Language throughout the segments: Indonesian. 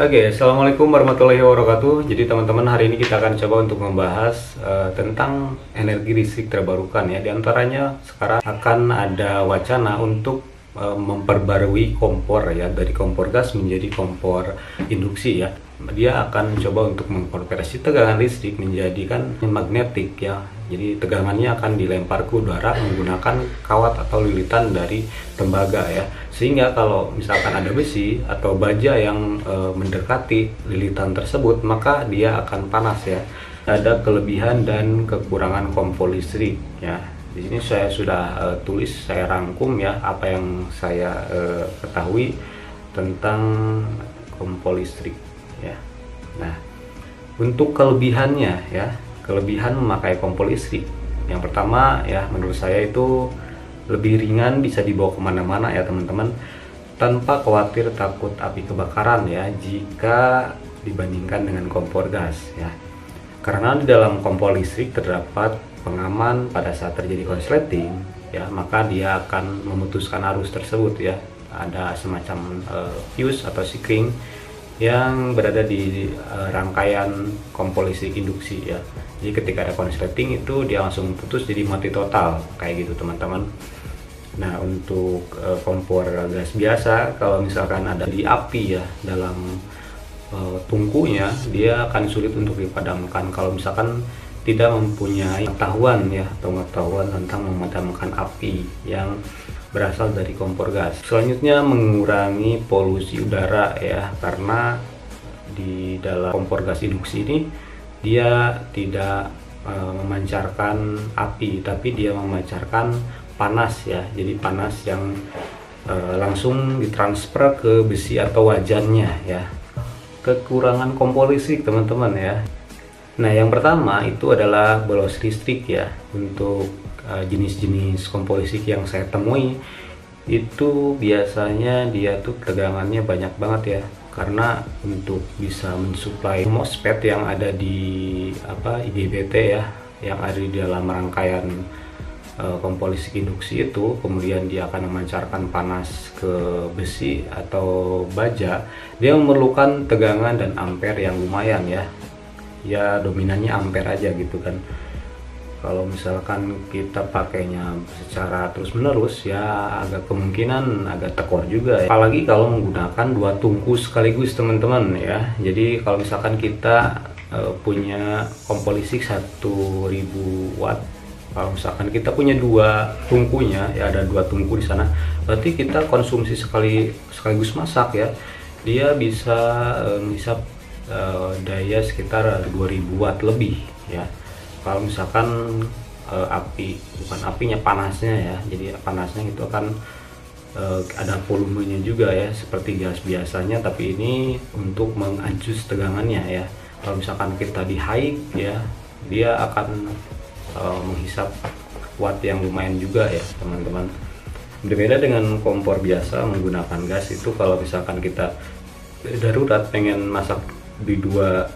Oke, Assalamualaikum warahmatullahi wabarakatuh. Jadi teman-teman, hari ini kita akan coba untuk membahas tentang energi listrik terbarukan ya. Di antaranya sekarang akan ada wacana untuk memperbarui kompor ya, dari kompor gas menjadi kompor induksi ya. Dia akan coba untuk mengkonversi tegangan listrik menjadikan magnetik ya. Jadi tegangannya akan dilempar ke udara menggunakan kawat atau lilitan dari tembaga ya. Sehingga kalau misalkan ada besi atau baja yang mendekati lilitan tersebut, maka dia akan panas ya. Ada kelebihan dan kekurangan kompor listrik ya. Di sini saya sudah tulis, saya rangkum ya apa yang saya ketahui tentang kompor listrik ya. Nah, untuk kelebihannya ya, kelebihan memakai kompor listrik, yang pertama ya menurut saya itu lebih ringan, bisa dibawa kemana-mana ya teman-teman, tanpa khawatir takut api kebakaran ya jika dibandingkan dengan kompor gas ya. Karena di dalam kompor listrik terdapat pengaman pada saat terjadi konsleting ya, maka dia akan memutuskan arus tersebut ya. Ada semacam fuse atau sikring yang berada di rangkaian kompor listrik induksi ya. Jadi ketika ada konsleting itu dia langsung putus, jadi mati total kayak gitu teman-teman. Nah, untuk kompor gas biasa, kalau misalkan ada di api ya dalam tungkunya, dia akan sulit untuk dipadamkan kalau misalkan tidak mempunyai pengetahuan ya, pengetahuan tentang memadamkan api yang berasal dari kompor gas. Selanjutnya, mengurangi polusi udara ya, karena di dalam kompor gas induksi ini dia tidak memancarkan api, tapi dia memancarkan panas ya. Jadi panas yang langsung ditransfer ke besi atau wajannya ya. Kekurangan kompor listrik teman-teman ya. Nah, yang pertama itu adalah bolos listrik ya. Untuk jenis-jenis kompor listrik yang saya temui itu biasanya dia tuh tegangannya banyak banget ya, karena untuk bisa mensuplai MOSFET yang ada di IGBT ya, yang ada di dalam rangkaian kompor listrik induksi itu, kemudian dia akan memancarkan panas ke besi atau baja. Dia memerlukan tegangan dan ampere yang lumayan ya. Ya dominannya ampere aja gitu kan. Kalau misalkan kita pakainya secara terus menerus ya agak kemungkinan agak tekor juga ya. Apalagi kalau menggunakan dua tungku sekaligus teman-teman ya. Jadi kalau misalkan kita punya kompor listrik 1000 watt, kalau misalkan kita punya dua tungkunya ya, ada dua tungku di sana, berarti kita konsumsi sekaligus masak ya, dia bisa menghisap daya sekitar 2000 watt lebih ya. Kalau misalkan bukan apinya, panasnya ya, jadi panasnya itu akan ada volumenya juga ya, seperti gas biasanya, tapi ini untuk mengadjust tegangannya ya. Kalau misalkan kita di high ya, dia akan menghisap watt yang lumayan juga ya teman-teman. Berbeda dengan kompor biasa menggunakan gas, itu kalau misalkan kita darurat pengen masak di dua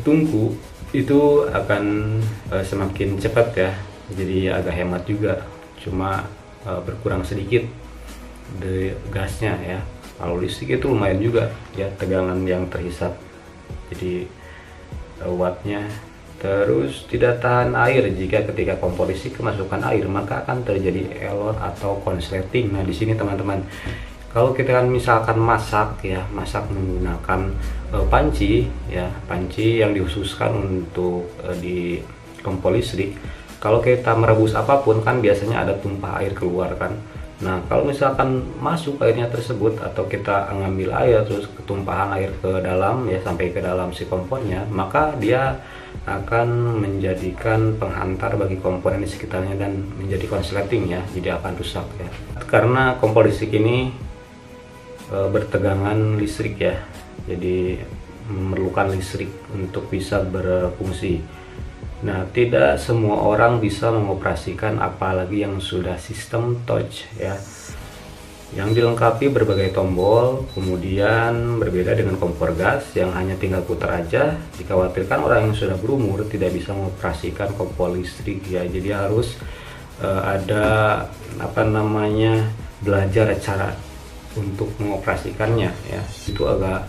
tungku, itu akan semakin cepat ya, jadi agak hemat juga, cuma berkurang sedikit dari gasnya ya. Kalau listrik itu lumayan juga ya tegangan yang terhisap, jadi wattnya. Terus tidak tahan air, jika ketika kompor listrik kemasukan air maka akan terjadi error atau konsleting. Nah, di sini teman-teman, kalau kita kan misalkan masak ya, masak menggunakan panci ya, panci yang dikhususkan untuk di kompor listrik. Kalau kita merebus apapun kan biasanya ada tumpah air keluar kan. Nah, kalau misalkan masuk airnya tersebut atau kita ngambil air terus ketumpahan air ke dalam ya, sampai ke dalam si kompornya, maka dia akan menjadikan penghantar bagi komponen di sekitarnya dan menjadi konsleting ya, jadi akan rusak ya. Karena kompor listrik ini bertegangan listrik ya, jadi memerlukan listrik untuk bisa berfungsi. Nah, tidak semua orang bisa mengoperasikan, apalagi yang sudah sistem touch ya, yang dilengkapi berbagai tombol. Kemudian berbeda dengan kompor gas yang hanya tinggal putar aja. Dikhawatirkan orang yang sudah berumur tidak bisa mengoperasikan kompor listrik ya, jadi harus ada belajar cara untuk mengoperasikannya ya. Itu agak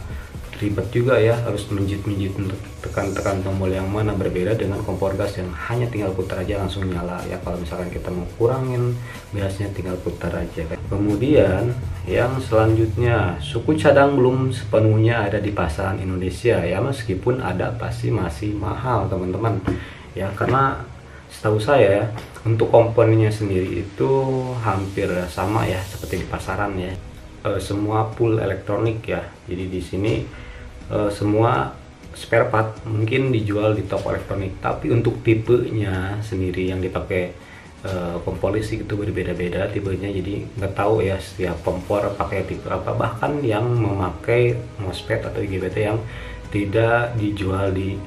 ribet juga ya, harus menjit-menjit untuk tekan-tekan tombol yang mana. Berbeda dengan kompor gas yang hanya tinggal putar aja langsung nyala ya. Kalau misalkan kita mau kurangin gasnya tinggal putar aja. Kemudian yang selanjutnya, suku cadang belum sepenuhnya ada di pasaran Indonesia ya, meskipun ada pasti masih mahal teman-teman ya, karena setahu saya ya, untuk komponennya sendiri itu hampir sama ya seperti di pasaran ya. Semua full elektronik ya. Jadi di sini semua spare part mungkin dijual di toko elektronik, tapi untuk tipenya sendiri yang dipakai kompor listrik itu berbeda-beda tipenya. Jadi nggak tahu ya setiap kompor pakai tipe apa, bahkan yang memakai MOSFET atau IGBT yang tidak dijual di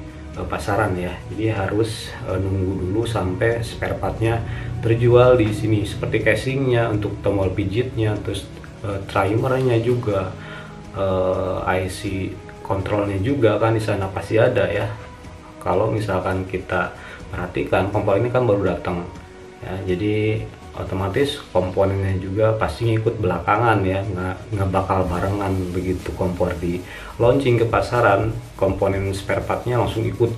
pasaran ya. Jadi harus nunggu dulu sampai spare partnya terjual di sini, seperti casingnya, untuk tombol pijitnya, terus trimernya juga, IC kontrolnya juga kan di sana pasti ada ya. Kalau misalkan kita perhatikan, kompor ini kan baru datang ya, jadi otomatis komponennya juga pasti ngikut belakangan ya, nggak bakal barengan. Begitu kompor di launching ke pasaran, komponen spare partnya langsung ikut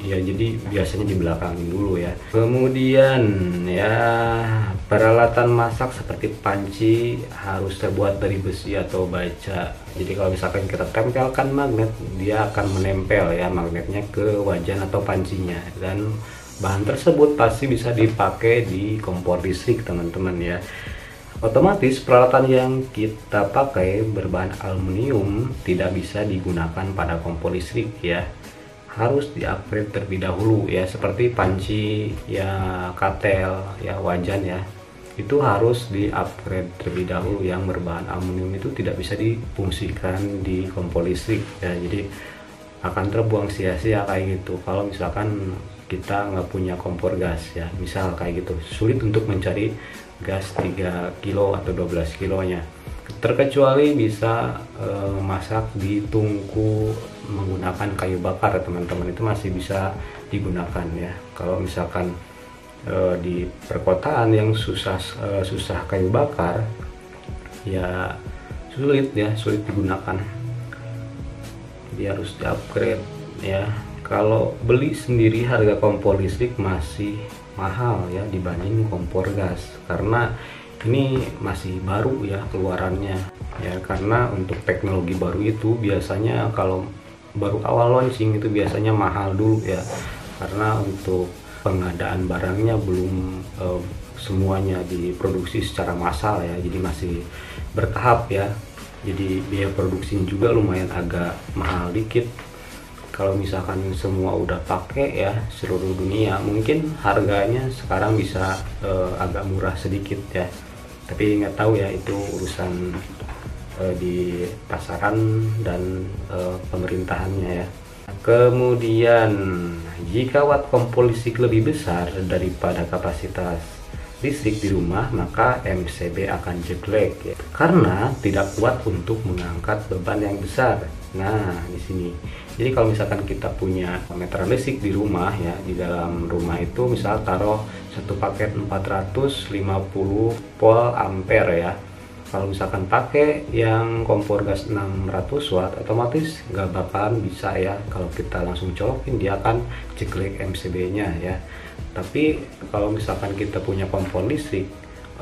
ya, jadi biasanya di belakangin dulu ya. Kemudian ya, peralatan masak seperti panci harus terbuat dari besi atau baja. Jadi kalau misalkan kita tempelkan magnet, dia akan menempel ya magnetnya ke wajan atau pancinya, dan bahan tersebut pasti bisa dipakai di kompor listrik teman-teman ya. Otomatis peralatan yang kita pakai berbahan aluminium tidak bisa digunakan pada kompor listrik ya, harus di-upgrade terlebih dahulu ya, seperti panci ya, katel ya, wajan ya, itu harus di-upgrade terlebih dahulu. Yang berbahan aluminium itu tidak bisa difungsikan di kompor listrik ya, jadi akan terbuang sia-sia kayak gitu kalau misalkan kita nggak punya kompor gas ya, misal kayak gitu, sulit untuk mencari gas 3 kilo atau 12 kilonya, terkecuali bisa masak di tungku menggunakan kayu bakar teman-teman, itu masih bisa digunakan ya. Kalau misalkan di perkotaan yang susah kayu bakar ya, sulit digunakan, dia harus di-upgrade ya. Kalau beli sendiri harga kompor listrik masih mahal ya dibanding kompor gas, karena ini masih baru ya keluarannya ya, karena untuk teknologi baru itu biasanya kalau baru awal launching itu biasanya mahal dulu ya, karena untuk pengadaan barangnya belum semuanya diproduksi secara massal ya, jadi masih bertahap ya. Jadi biaya produksinya juga lumayan agak mahal dikit. Kalau misalkan semua udah pakai ya seluruh dunia, mungkin harganya sekarang bisa agak murah sedikit ya, tapi nggak tahu ya, itu urusan di pasaran dan pemerintahannya ya. Kemudian jika watt kompor listrik lebih besar daripada kapasitas listrik di rumah, maka MCB akan jelek ya, karena tidak kuat untuk mengangkat beban yang besar. Nah di sini, jadi kalau misalkan kita punya meteran listrik di rumah ya, di dalam rumah itu misal taruh satu paket 450 volt ampere ya, kalau misalkan pakai yang kompor gas 600 watt, otomatis nggak bakalan bisa ya. Kalau kita langsung colokin, dia akan jelek MCB nya ya. Tapi kalau misalkan kita punya kompor listrik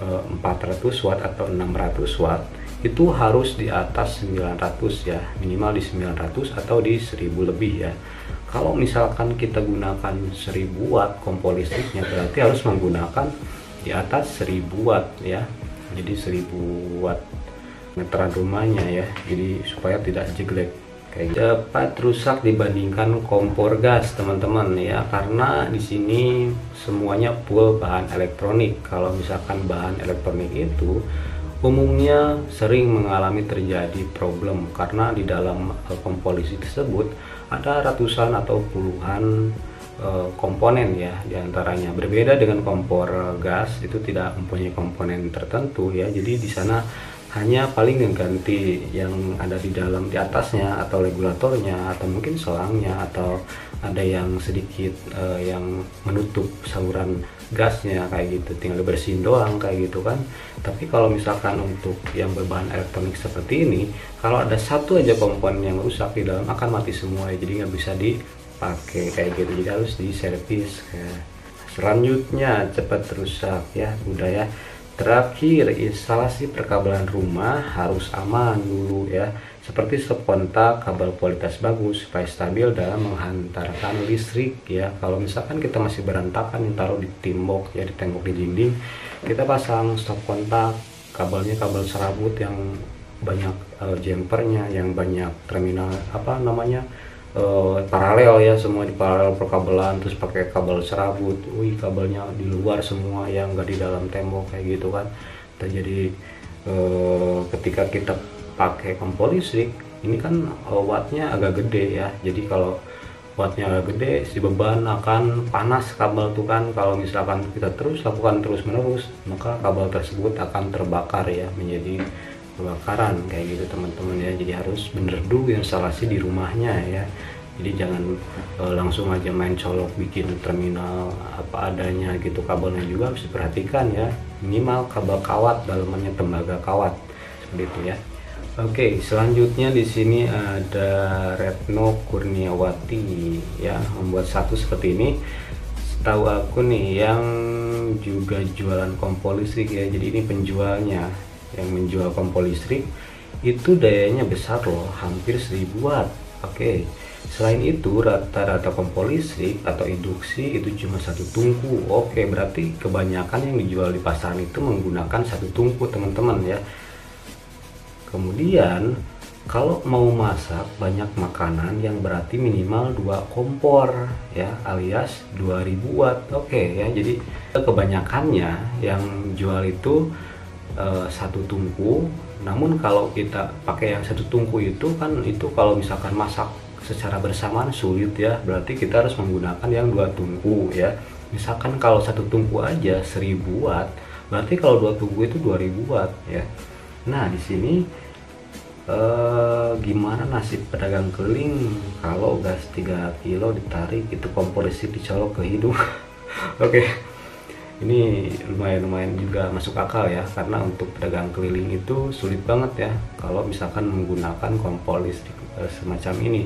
400 watt atau 600 watt, itu harus di atas 900 ya, minimal di 900 atau di 1000 lebih ya. Kalau misalkan kita gunakan 1000 watt kompor listriknya, berarti harus menggunakan di atas 1000 watt ya, jadi 1000 watt meteran rumahnya ya, jadi supaya tidak jelek. Cepat rusak dibandingkan kompor gas teman-teman ya, karena di sini semuanya full bahan elektronik. Kalau misalkan bahan elektronik itu umumnya sering mengalami terjadi problem, karena di dalam kompor listrik tersebut ada ratusan atau puluhan komponen ya, diantaranya berbeda dengan kompor gas, itu tidak mempunyai komponen tertentu ya. Jadi di sana hanya paling ganti yang ada di dalam, di atasnya, atau regulatornya, atau mungkin selangnya, atau ada yang sedikit yang menutup saluran gasnya kayak gitu, tinggal dibersihin doang kayak gitu kan. Tapi kalau misalkan untuk yang berbahan elektronik seperti ini, kalau ada satu aja komponen yang rusak di dalam akan mati semua ya, jadi nggak bisa dipakai kayak gitu, jadi harus diservis. Selanjutnya cepat rusak ya, udah ya. Terakhir, instalasi perkabelan rumah harus aman dulu ya, seperti stop kontak, kabel kualitas bagus supaya stabil dalam menghantarkan listrik ya. Kalau misalkan kita masih berantakan yang taruh di tembok ya, di tembok, di dinding, kita pasang stop kontak, kabelnya kabel serabut yang banyak jumpernya, yang banyak terminal apa namanya, paralel ya, semua di paralel perkabelan, terus pakai kabel serabut. Wih, kabelnya di luar semua yang nggak di dalam tembok kayak gitu kan. Jadi ketika kita pakai kompor listrik ini kan wattnya agak gede ya, jadi kalau wattnya agak gede, si beban akan panas kabel tuh kan. Kalau misalkan kita terus lakukan terus menerus, maka kabel tersebut akan terbakar ya, menjadi kebakaran kayak gitu teman-teman ya. Jadi harus bener dulu instalasi di rumahnya ya, jadi jangan langsung aja main colok bikin terminal apa adanya gitu. Kabelnya juga harus diperhatikan ya, minimal kabel kawat, dalamannya tembaga kawat seperti itu ya. Oke, selanjutnya di sini ada Retno Kurniawati ya, membuat satu seperti ini. Tahu aku nih yang juga jualan kompor listrik ya, jadi ini penjualnya yang menjual kompor listrik itu dayanya besar loh, hampir 1000 watt. Oke, selain itu rata-rata kompor listrik atau induksi itu cuma satu tungku. Oke, berarti kebanyakan yang dijual di pasaran itu menggunakan satu tungku teman-teman ya. Kemudian kalau mau masak banyak makanan yang berarti minimal 2 kompor ya, alias 2000 watt. Oke ya, jadi kebanyakannya yang jual itu satu tungku. Namun kalau kita pakai yang satu tungku itu kan, itu kalau misalkan masak secara bersamaan sulit ya, berarti kita harus menggunakan yang 2 tungku ya. Misalkan kalau satu tungku aja 1000 watt, berarti kalau 2 tungku itu 2000 watt ya. Nah di sini gimana nasib pedagang keliling kalau gas 3 kilo ditarik, itu kompor listrik dicolok ke hidung. Oke, ini lumayan juga masuk akal ya, karena untuk pedagang keliling itu sulit banget ya kalau misalkan menggunakan kompor listrik semacam ini.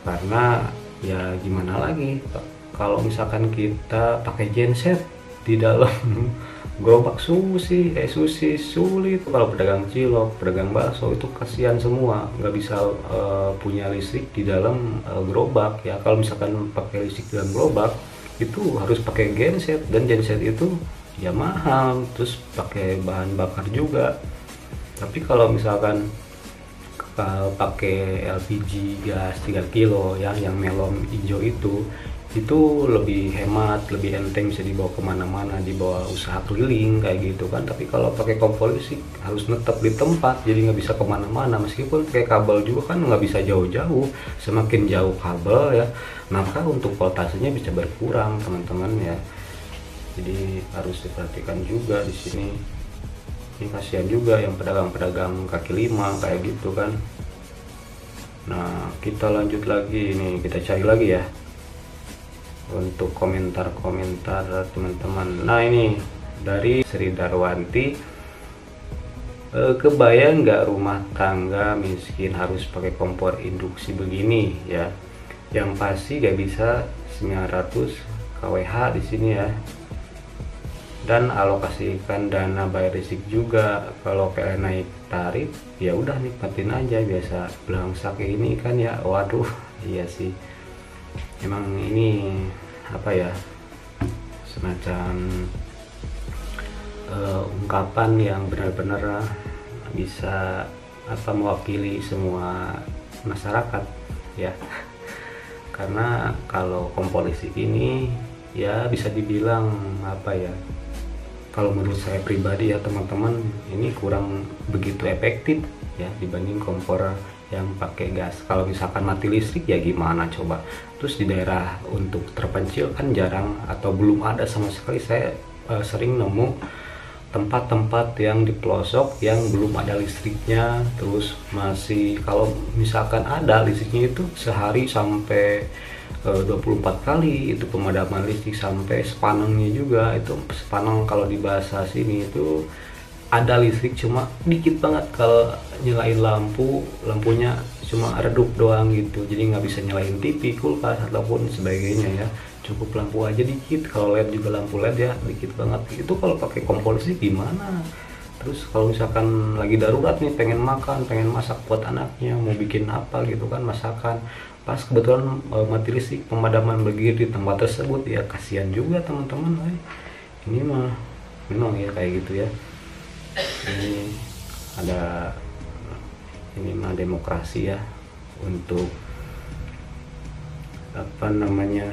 Karena ya gimana lagi, kalau misalkan kita pakai genset di dalam gerobak sushi sulit. Kalau pedagang cilok, pedagang bakso itu kasihan semua, nggak bisa punya listrik di dalam gerobak ya. Kalau misalkan pakai listrik di dalam gerobak itu harus pakai genset, dan genset itu ya mahal, terus pakai bahan bakar juga. Tapi kalau misalkan pakai LPG gas 3 kilo ya, yang melon hijau itu lebih hemat, lebih enteng, bisa dibawa kemana-mana, dibawa usaha keliling kayak gitu kan. Tapi kalau pakai kompor listrik harus netep di tempat, jadi nggak bisa kemana-mana. Meskipun pakai kabel juga kan nggak bisa jauh-jauh, semakin jauh kabel ya, maka untuk voltasenya bisa berkurang teman-teman ya. Jadi harus diperhatikan juga di sini. Ini kasihan juga yang pedagang-pedagang kaki lima kayak gitu kan. Nah kita lanjut lagi nih, kita cari lagi ya untuk komentar-komentar teman-teman. Nah ini dari Sri Darwanti, kebayang nggak rumah tangga miskin harus pakai kompor induksi begini ya, yang pasti gak bisa 900 kWh di sini ya, dan alokasikan dana bayar listrik juga. Kalau PLN naik tarif ya udah nikmatin aja, biasa belangsak ini kan ya. Waduh iya sih, emang ini apa ya, semacam ungkapan yang benar-benar bisa apa mewakili semua masyarakat ya. Karena kalau kompor listrik ini ya bisa dibilang apa ya, kalau menurut saya pribadi ya teman-teman, ini kurang begitu efektif ya dibanding kompor yang pakai gas. Kalau misalkan mati listrik ya gimana coba. Terus di daerah untuk terpencil kan jarang atau belum ada sama sekali. Saya sering nemu tempat-tempat yang di pelosok yang belum ada listriknya, terus masih kalau misalkan ada listriknya itu sehari sampai 24 kali itu pemadaman listrik, sampai sepanengnya juga. Itu sepaneng kalau di bahasa sini itu ada listrik cuma dikit banget, kalau nyalain lampunya cuma redup doang gitu, jadi nggak bisa nyalain TV, kulkas ataupun sebagainya ya. Cukup lampu aja dikit, kalau LED juga lampu LED ya dikit banget. Itu kalau pakai kompor listrik gimana? Terus kalau misalkan lagi darurat nih, pengen makan, pengen masak buat anaknya, mau bikin apa gitu kan, masakan, pas kebetulan mati listrik, pemadaman berdiri di tempat tersebut, ya kasihan juga teman-teman. Ini mah memang ya kayak gitu ya. Ini ada, ini mah demokrasi ya, untuk apa namanya,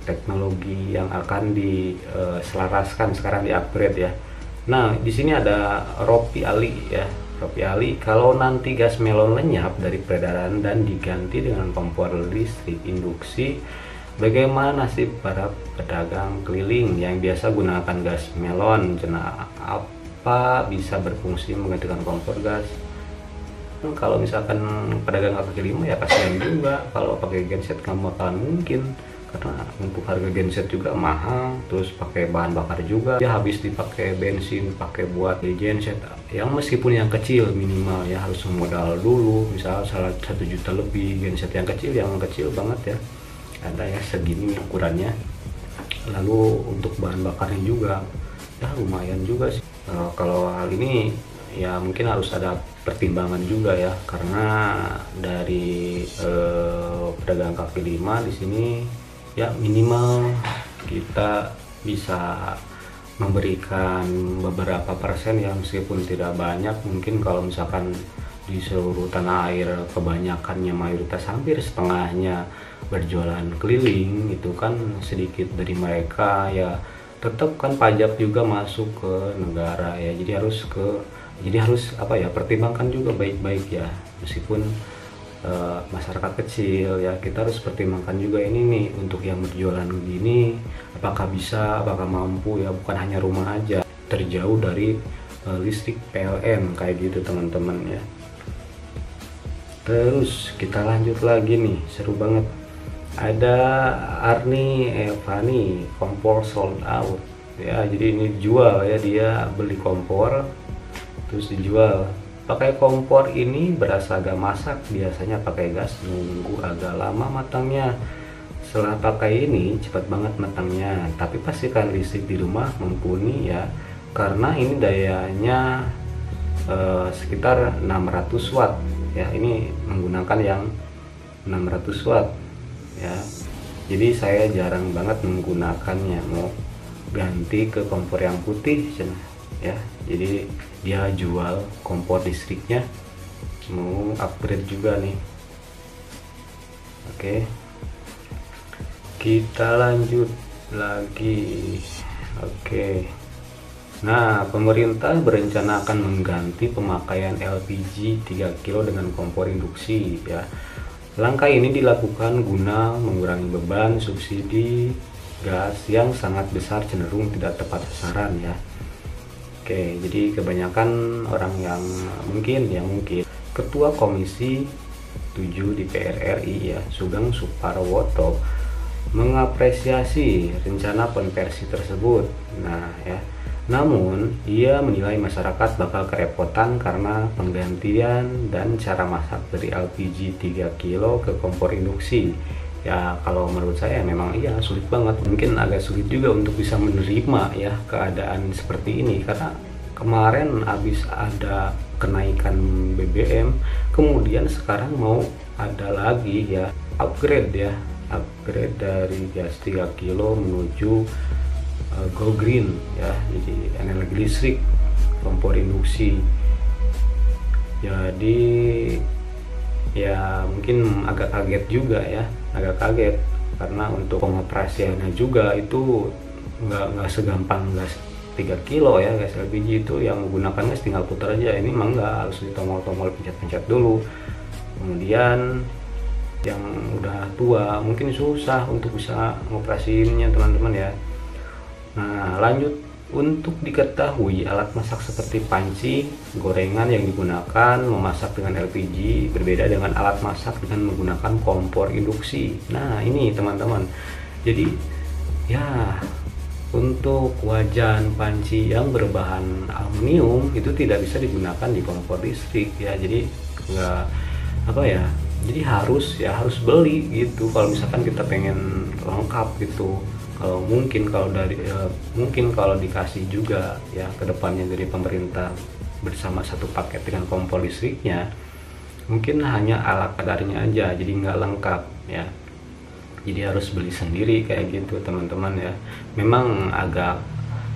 teknologi yang akan diselaraskan sekarang, di upgrade ya. Nah di sini ada Ropi Ali ya. Ropi Ali, kalau nanti gas melon lenyap dari peredaran dan diganti dengan kompor listrik induksi, bagaimana sih para pedagang keliling yang biasa gunakan gas melon? Apa bisa berfungsi menggantikan kompor gas? Kalau misalkan pedagang kaki lima ya kasihan juga, kalau pakai genset nggak bakalan mungkin, karena untuk harga genset juga mahal, terus pakai bahan bakar juga ya, habis dipakai bensin, pakai buat di genset yang meskipun yang kecil minimal ya harus modal dulu, misal 1 juta lebih. Genset yang kecil banget ya, ada ya segini ukurannya. Lalu untuk bahan bakarnya juga ya lumayan juga sih. Kalau hal ini ya mungkin harus ada pertimbangan juga ya, karena dari pedagang kaki lima di sini ya minimal kita bisa memberikan beberapa persen ya, meskipun tidak banyak. Mungkin kalau misalkan di seluruh tanah air kebanyakannya, mayoritas hampir setengahnya berjualan keliling, itu kan sedikit dari mereka ya, tetap kan pajak juga masuk ke negara ya. Jadi harus apa ya, pertimbangkan juga baik-baik ya, meskipun masyarakat kecil ya, kita harus pertimbangkan juga ini nih, untuk yang berjualan begini apakah bisa, apakah mampu ya, bukan hanya rumah aja terjauh dari listrik PLN kayak gitu teman-teman ya. Terus kita lanjut lagi nih, seru banget. Ada Arni Evani, kompor sold out ya. Jadi ini jual ya, dia beli kompor terus dijual. Pakai kompor ini berasa agak masak, biasanya pakai gas nunggu agak lama matangnya. Setelah pakai ini cepat banget matangnya, tapi pastikan listrik di rumah mumpuni ya, karena ini dayanya sekitar 600 watt ya. Ini menggunakan yang 600 watt ya, jadi saya jarang banget menggunakannya, mau ganti ke kompor yang putih ya. Jadi dia jual kompor listriknya, mau upgrade juga nih. Oke, kita lanjut lagi. Oke, nah pemerintah berencana akan mengganti pemakaian LPG 3 kilo dengan kompor induksi ya. Langkah ini dilakukan guna mengurangi beban subsidi gas yang sangat besar, cenderung tidak tepat sasaran ya. Oke, jadi kebanyakan orang yang mungkin Ketua Komisi 7 DPR RI ya, Sugeng Suparwoto, mengapresiasi rencana konversi tersebut. Nah ya, namun ia menilai masyarakat bakal kerepotan karena penggantian dan cara masak dari LPG 3 kilo ke kompor induksi. Ya kalau menurut saya memang iya sulit banget, mungkin agak sulit juga untuk bisa menerima ya keadaan seperti ini, karena kemarin habis ada kenaikan BBM, kemudian sekarang mau ada lagi ya upgrade dari gas 3 kilo menuju go green ya, jadi energi listrik kompor induksi. Jadi ya mungkin agak kaget juga ya, karena untuk pengoperasiannya juga itu nggak segampang gas 3 kilo ya. Gas LPG itu yang menggunakan gas tinggal putar aja, ini mah nggak, harus ditomol-tomol, pencet-pencet dulu. Kemudian yang udah tua mungkin susah untuk bisa ngoperasiinnya teman-teman ya. Nah lanjut Untuk diketahui, alat masak seperti panci, gorengan yang digunakan memasak dengan LPG berbeda dengan alat masak dengan menggunakan kompor induksi. Nah, ini teman-teman. Jadi, ya, untuk wajan panci yang berbahan aluminium itu tidak bisa digunakan di kompor listrik ya. Jadi nggak apa ya. Jadi harus beli gitu. Kalau misalkan kita pengen lengkap gitu. Kalau mungkin kalau dikasih juga ya kedepannya dari pemerintah bersama satu paket dengan kompor listriknya, mungkin hanya ala kadarnya aja, jadi nggak lengkap ya. Jadi harus beli sendiri kayak gitu teman-teman ya. Memang agak,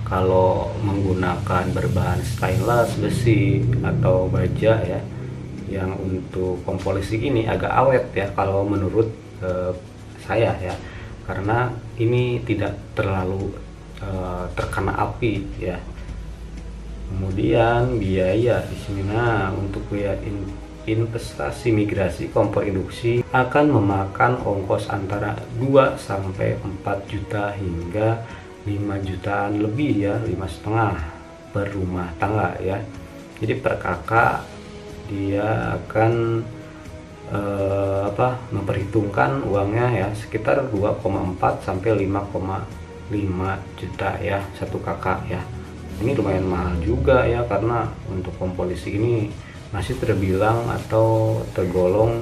kalau menggunakan berbahan stainless, besi atau baja ya, yang untuk kompor listrik ini agak awet ya kalau menurut saya ya, karena ini tidak terlalu terkena api ya. Kemudian biaya di sini, nah untuk biaya investasi migrasi kompor induksi akan memakan ongkos antara 2 sampai 4 juta hingga 5 jutaan lebih ya, 5,5 per rumah tangga ya. Jadi per kakak dia akan memperhitungkan uangnya ya sekitar 2,4 sampai 5,5 juta ya satu kakak ya. Ini lumayan mahal juga ya, karena untuk kompor listrik ini masih terbilang atau tergolong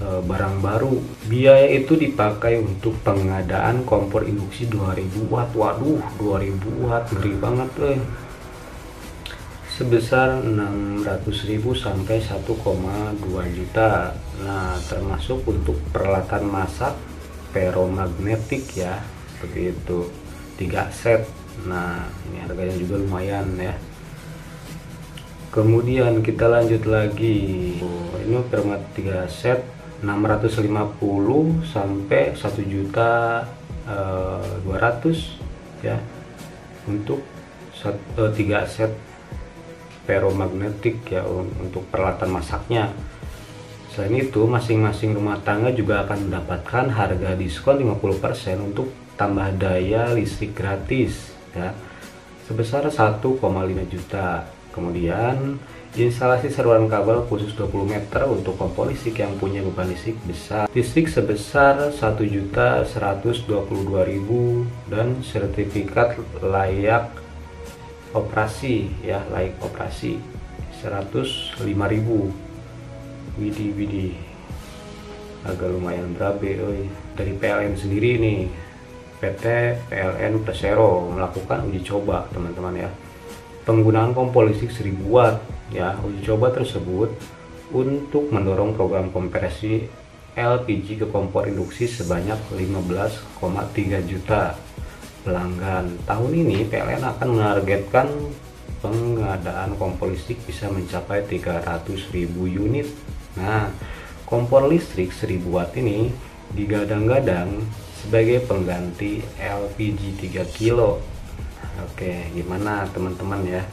barang baru. Biaya itu dipakai untuk pengadaan kompor induksi 2000 watt. Waduh, 2000 watt ngeri banget sebesar 600.000 sampai 1,2 juta. Nah, termasuk untuk peralatan masak ferromagnetik ya, seperti itu 3 set. Nah, ini harganya juga lumayan ya. Kemudian kita lanjut lagi. Ini permat 3 set 650 sampai 1.200.000 ya untuk 3 set ferromagnetik ya untuk peralatan masaknya. Selain itu, masing-masing rumah tangga juga akan mendapatkan harga diskon 50% untuk tambah daya listrik gratis ya, sebesar 1,5 juta. Kemudian instalasi saluran kabel khusus 20 meter untuk kompor listrik yang punya beban listrik besar, listrik sebesar 1.122.000 dan sertifikat layak operasi ya, layak operasi 105.000. Widih agak lumayan berabe dari PLN sendiri nih. PT PLN Persero melakukan uji coba teman-teman ya, penggunaan kompor listrik 1000 watt ya. Uji coba tersebut untuk mendorong program kompresi LPG ke kompor induksi sebanyak 15,3 juta pelanggan. Tahun ini PLN akan menargetkan pengadaan kompor listrik bisa mencapai 300.000 unit. Nah, kompor listrik 1000 watt ini digadang-gadang sebagai pengganti LPG 3 kilo. Oke, gimana teman-teman ya?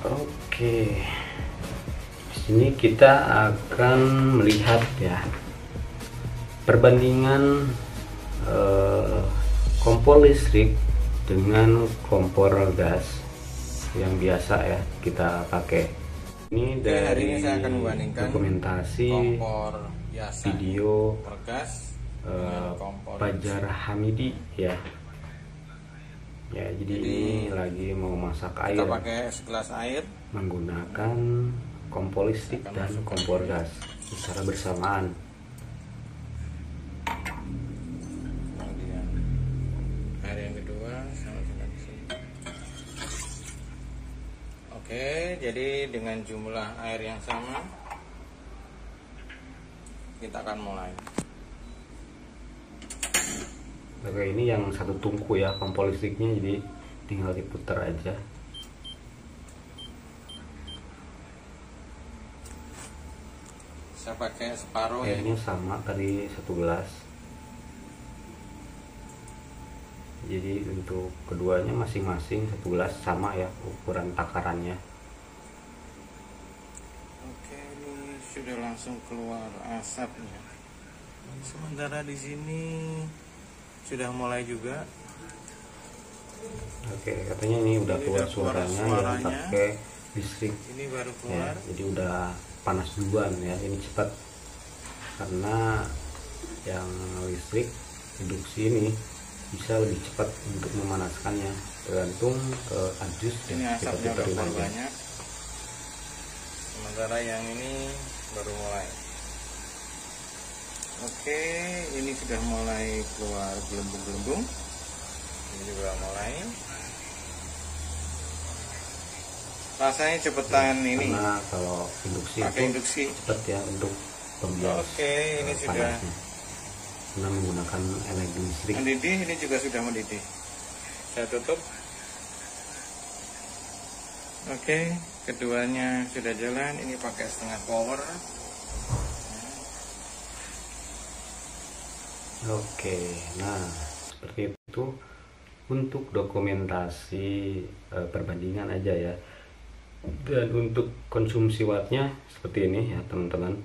Oke. Di sini kita akan melihat ya perbandingan kompor listrik dengan kompor gas yang biasa ya kita pakai. Ini dari saya akan membandingkan dokumentasi kompor biasa, video kompor gas, kompor Fajar Hamidi ya. Ya, jadi ini lagi mau masak air. Kita pakai segelas air menggunakan kompor listrik dan kompor gas secara bersamaan. Kemudian air yang kedua sama-sama di sini. Oke, jadi dengan jumlah air yang sama kita akan mulai. Oke, ini yang satu tungku ya kompor listriknya, jadi tinggal diputar aja. Saya pakai separuh Airnya sama tadi 1 gelas. Jadi untuk keduanya masing-masing 1 gelas sama ya ukuran takarannya. Oke, ini sudah langsung keluar asapnya. Sementara di sini sudah mulai juga. Oke, katanya ini udah Ini keluar udah keluar suaranya yang suaranya. pakai listrik Ini baru ya, keluar. jadi udah panas duluan ya. Ini cepat karena yang listrik induksi ini bisa lebih cepat untuk memanaskannya, tergantung ke arus ya, Ini kita asapnya udah puterin keluar aja. banyak. Sementara yang ini baru mulai. Oke, ini sudah mulai keluar gelembung-gelembung. Ini juga mulai. Rasanya cepetan ini. Karena kalau induksi Pakai itu induksi. cepat ya untuk pembias Oke, ini sudah panasnya, karena menggunakan energi listrik. mendidih. Ini juga sudah mendidih. Saya tutup. Oke, keduanya sudah jalan. Ini pakai setengah power. Oke, nah seperti itu untuk dokumentasi perbandingan aja ya. Dan untuk konsumsi wattnya seperti ini ya teman-teman.